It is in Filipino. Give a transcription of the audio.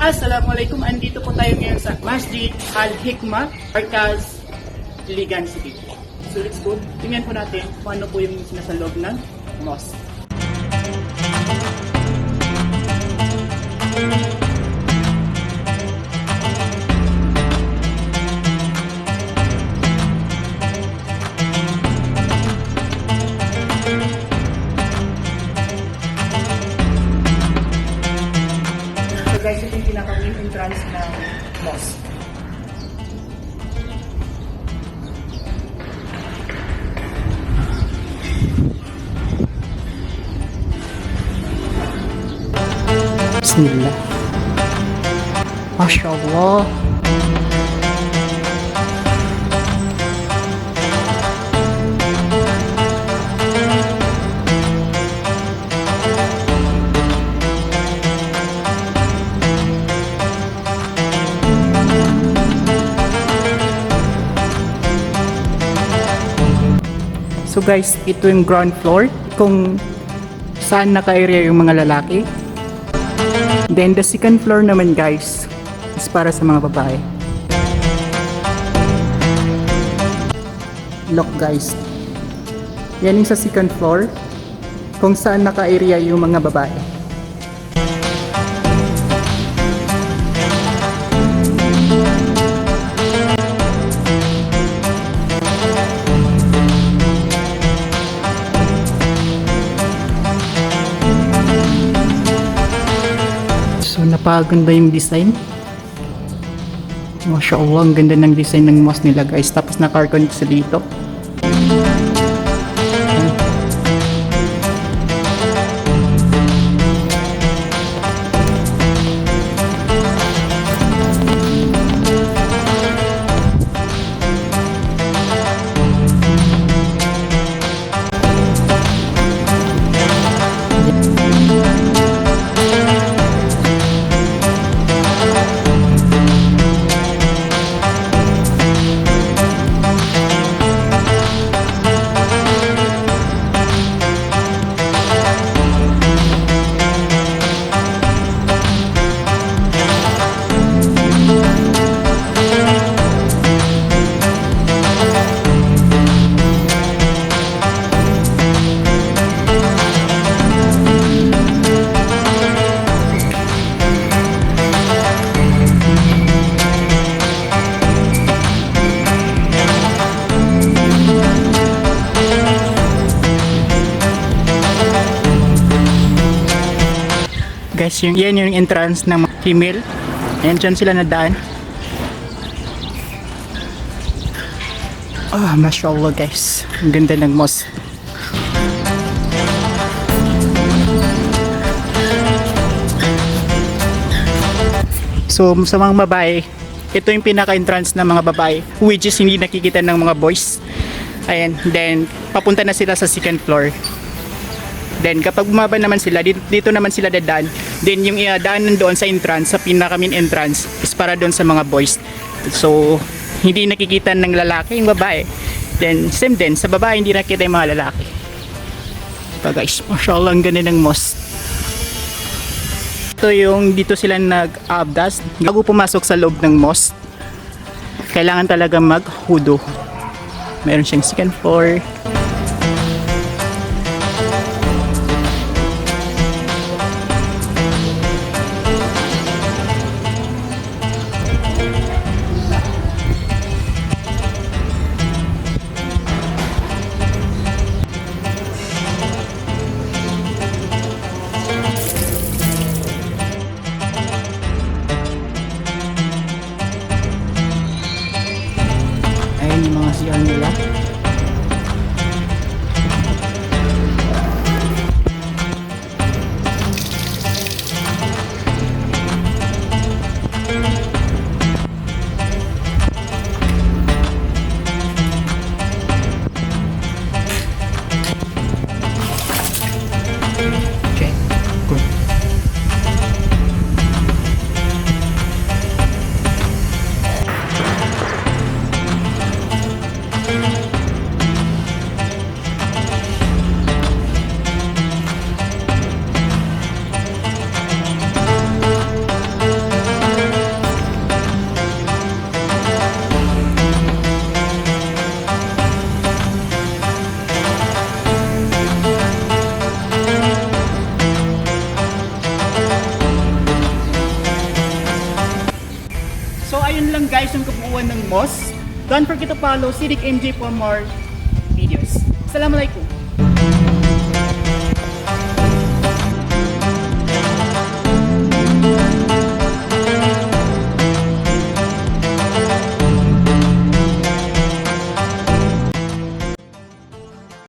Assalamualaikum, andito po tayo ngayon sa Masjid Al-Hikmah, Arcaz, Iligan City. So let's go, tingnan po natin kung ano po yung nasa loob ng mosque. So guys, ito yung pinaka-main entrance ng mosque. Bismillah. Masya Allah. So guys, ito yung ground floor kung saan naka-area yung mga lalaki. Then the second floor naman guys is para sa mga babae. Look guys, yan yung sa second floor kung saan naka-area yung mga babae. So napakaganda yung design. Masya Allah, ang ganda ng design ng mosque nila guys. Tapos naka-aircon sa dito. Guys, yan yung entrance ng mga female. Ayan, dyan sila nadaan. Masya Allah guys, ang ganda ng mosque. So sa mga babae, ito yung pinaka-entrance ng mga babae, which is hindi nakikita ng mga boys. Ayan, then papunta na sila sa second floor. Then kapag bumaba naman sila, dito naman sila dadaan. Then yung daanan doon sa entrance, sa pinaka-main entrance, is para doon sa mga boys. So hindi nakikita ng lalaki yung babae. Then same din, sa babae hindi nakikita yung mga lalaki. Ito guys, Masya Allah, ang ganda ng mosque. Ito yung dito sila nag-abdas. Bago pumasok sa loob ng mosque, kailangan talaga mag-hudo. Meron siyang second floor. Ayan yung mga CR nila. ng mosque. Don't forget to follow Sidik MJ for more videos. Assalamualaikum.